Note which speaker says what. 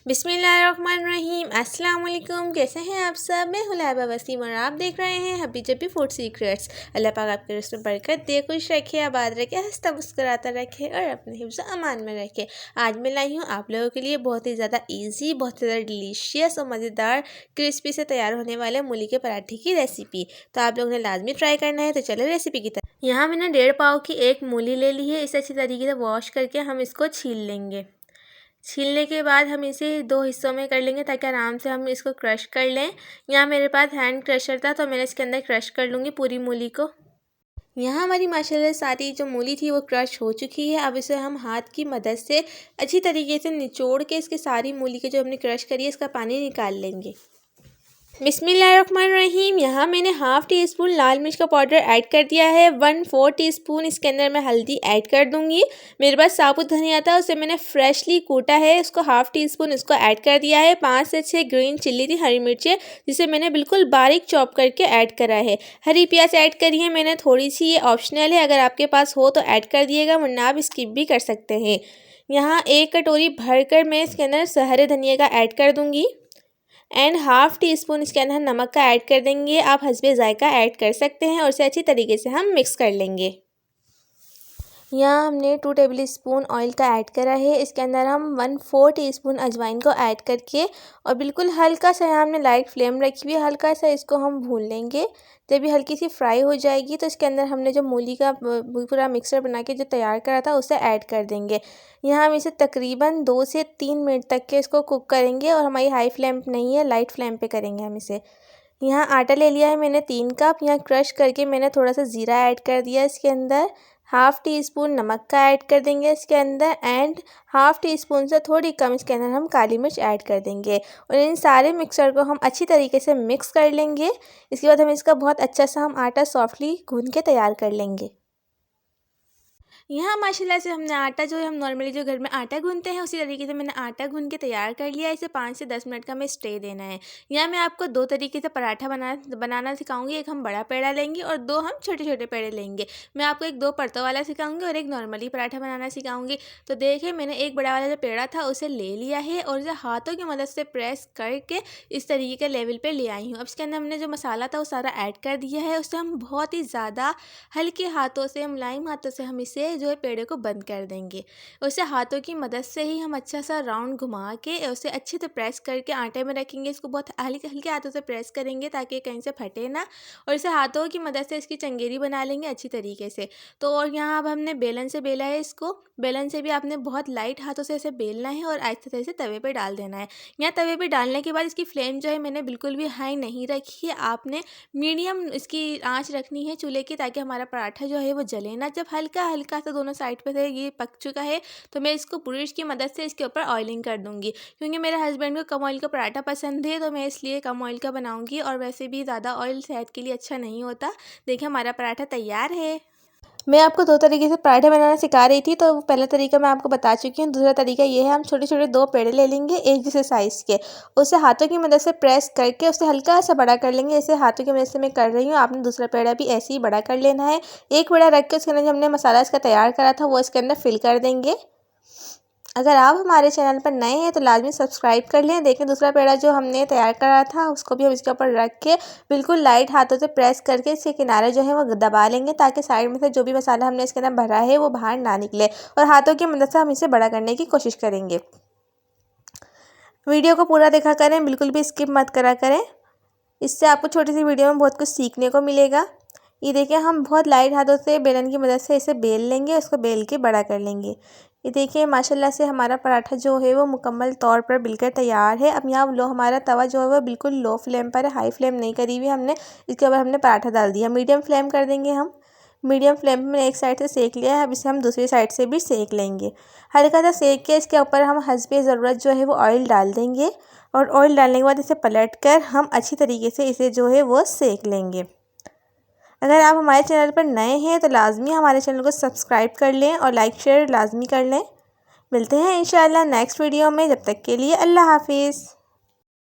Speaker 1: बिस्मिल्लाहिर्रहमानिर्रहीम। अस्सलाम वालेकुम। कैसे हैं आप सब? मैं हूं लाइबा वसीम और आप देख रहे हैं हबी जबी फूड सीक्रेट्स। अल्लाह पाक आपके रिस्क में बरकत दे, खुश रखे, आबाद रखे, हंसता मुस्कुराता रखे और अपने हिफ्ज़ अमान में रखे। आज मैं लाई हूँ आप लोगों के लिए बहुत ही ज़्यादा ईजी, बहुत ही ज़्यादा डिलीशियस और मज़ेदार क्रिस्पी से तैयार होने वाले मूली के पराठे की रेसिपी। तो आप लोगों ने लाजमी ट्राई करना है। तो चले रेसिपी की तरफ। यहाँ मैंने 1.5 पाव की एक मूली ले ली है। इसे अच्छी तरीके से वॉश करके हम इसको छील लेंगे। छीलने के बाद हम इसे 2 हिस्सों में कर लेंगे ताकि आराम से हम इसको क्रश कर लें। यहाँ मेरे पास हैंड क्रशर था तो मैंने इसके अंदर क्रश कर लूँगी पूरी मूली को। यहाँ हमारी माशाल्लाह सारी जो मूली थी वो क्रश हो चुकी है। अब इसे हम हाथ की मदद से अच्छी तरीके से निचोड़ के इसके सारी मूली के जो हमने क्रश करी है इसका पानी निकाल लेंगे। बिस्मिल्लाहिर्रहमानिर्रहीम। यहाँ मैंने हाफ़ टी स्पून लाल मिर्च का पाउडर ऐड कर दिया है। 1/4 टीस्पून इसके अंदर मैं हल्दी ऐड कर दूँगी। मेरे पास साबुत धनिया था, उसे मैंने फ्रेशली कूटा है, उसको हाफ़ टी स्पून इसको ऐड कर दिया है। 5 से 6 ग्रीन चिल्ली थी, हरी मिर्चें, जिसे मैंने बिल्कुल बारीक चॉप करके ऐड करा है। हरी प्याज ऐड करी है मैंने थोड़ी सी, ये ऑप्शनल है, अगर आपके पास हो तो ऐड कर दिएगा वरना आप स्किप भी कर सकते हैं। यहाँ 1 कटोरी भरकर मैं इसके अंदर हरे धनिया का ऐड कर दूँगी एंड हाफ़ टी स्पून इसके अंदर नमक का ऐड कर देंगे। आप हस्बे ज़ायका ऐड कर सकते हैं और इसे अच्छी तरीके से हम मिक्स कर लेंगे। यहाँ हमने 2 टेबल स्पून ऑयल का ऐड करा है। इसके अंदर हम 1/4 टीस्पून अजवाइन को ऐड करके और बिल्कुल हल्का सा यहाँ हमने लाइट फ्लेम रखी हुई है, हल्का सा इसको हम भून लेंगे। जब ये हल्की सी फ्राई हो जाएगी तो इसके अंदर हमने जो मूली का पूरा मिक्सर बना के जो तैयार करा था उसे ऐड कर देंगे। यहाँ हम इसे तकरीबन 2 से 3 मिनट तक के इसको कुक करेंगे और हमारी हाई फ्लेम नहीं है, लाइट फ्लेम पे करेंगे हम इसे। यहाँ आटा ले लिया है मैंने 3 कप। यहाँ क्रश करके मैंने थोड़ा सा ज़ीरा ऐड कर दिया इसके अंदर। हाफ़ टी स्पून नमक का ऐड कर देंगे इसके अंदर एंड हाफ़ टी स्पून से थोड़ी कम इसके अंदर हम काली मिर्च ऐड कर देंगे और इन सारे मिक्सर को हम अच्छी तरीके से मिक्स कर लेंगे। इसके बाद हम इसका बहुत अच्छा सा हम आटा सॉफ्टली गूंद के तैयार कर लेंगे। यहाँ माशाल्लाह से हमने आटा जो है हम नॉर्मली जो घर में आटा गूंथते हैं उसी तरीके से मैंने आटा गूंथ के तैयार कर लिया है। इसे 5 से 10 मिनट का हमें स्टे देना है। यहाँ मैं आपको 2 तरीके से पराठा बनाना सिखाऊंगी। एक हम बड़ा पेड़ा लेंगे और 2 हम छोटे छोटे पेड़े लेंगे। मैं आपको एक 2 परतों वाला सिखाऊंगी और एक नॉर्मली पराठा बनाना सिखाऊंगी। तो देखिए मैंने एक बड़ा वाला जो पेड़ा था उसे ले लिया है और उसे हाथों की मदद से प्रेस करके इस तरीके के लेवल पर ले आई हूँ। अब इसके अंदर हमने जो मसाला था वो सारा ऐड कर दिया है। उससे हम बहुत ही ज़्यादा हल्के हाथों से, मुलायम हाथों से हम इसे जो है पेड़े को बंद कर देंगे। उसे हाथों की मदद से ही हम अच्छा सा राउंड घुमा के उसे अच्छे से प्रेस करके आटे में रखेंगे। इसको बहुत हल्के हल्के हाथों से प्रेस करेंगे ताकि कहीं से फटे ना, और इसे हाथों की मदद से इसकी चंगेरी बना लेंगे अच्छी तरीके से। तो और यहाँ अब हमने बेलन से बेला है इसको। बेलन से भी आपने बहुत लाइट हाथों से इसे बेलना है और आहिस्ते आहिस्ते तवे पे डाल देना है। यहाँ तवे पे डालने के बाद इसकी फ्लेम जो है मैंने बिल्कुल भी हाई नहीं रखी है, आपने मीडियम इसकी आँच रखनी है चूल्हे की ताकि हमारा पराठा जो है वो जले ना। जब हल्का हल्का सा दोनों साइड पे से ये पक चुका है तो मैं इसको ब्रश की मदद से इसके ऊपर ऑयलिंग कर दूंगी, क्योंकि मेरे हस्बैंड को कम ऑयल का पराठा पसंद है तो मैं इसलिए कम ऑयल का बनाऊंगी और वैसे भी ज़्यादा ऑयल सेहत के लिए अच्छा नहीं होता। देखिए हमारा पराठा तैयार है। मैं आपको 2 तरीके से पराठे बनाना सिखा रही थी, तो पहला तरीका मैं आपको बता चुकी हूँ। दूसरा तरीका ये है, हम छोटे छोटे 2 पेड़े ले लेंगे एक जैसे साइज़ के, उसे हाथों की मदद से प्रेस करके उसे हल्का सा बड़ा कर लेंगे। ऐसे हाथों की मदद से मैं कर रही हूँ, आपने दूसरा पेड़ा भी ऐसे ही बड़ा कर लेना है। एक पेड़ा रख के उसके अंदर जो हमने मसाला इसका तैयार करा था वो इसके अंदर फिल कर देंगे। अगर आप हमारे चैनल पर नए हैं तो लाजमी सब्सक्राइब कर लें। देखें दूसरा पेड़ा जो हमने तैयार करा था उसको भी हम इसके ऊपर रख के बिल्कुल लाइट हाथों से प्रेस करके इसके किनारे जो है वो दबा लेंगे ताकि साइड में से जो भी मसाला हमने इसके अंदर भरा है वो बाहर ना निकले, और हाथों की मदद से हम इसे बड़ा करने की कोशिश करेंगे। वीडियो को पूरा देखा करें, बिल्कुल भी स्किप मत करा करें, इससे आपको छोटी सी वीडियो में बहुत कुछ सीखने को मिलेगा। ये देखिए हम बहुत लाइट हाथों से बेलन की मदद से इसे बेल लेंगे, उसको बेल के बड़ा कर लेंगे। ये देखिए माशाल्लाह से हमारा पराठा जो है वो मुकम्मल तौर पर बिलकर तैयार है। अब यहाँ हमारा तवा जो है वो बिल्कुल लो फ्लेम पर है, हाई फ्लेम नहीं करी हुई हमने। इसके ऊपर हमने पराठा डाल दिया, मीडियम फ्लेम कर देंगे हम। मीडियम फ्लेम में एक साइड से सेक लिया है, अब इसे हम दूसरी साइड से भी सेक लेंगे। हल्का सा सेक के इसके ऊपर हम हस्बे ज़रूरत जो है वो ऑयल डाल देंगे और ऑयल डालने के बाद इसे पलट कर हम अच्छी तरीके से इसे जो है वो सेक लेंगे। अगर आप हमारे चैनल पर नए हैं तो लाजमी हमारे चैनल को सब्सक्राइब कर लें और लाइक शेयर लाजमी कर लें। मिलते हैं इंशाअल्लाह नेक्स्ट वीडियो में, जब तक के लिए अल्लाह हाफिज़।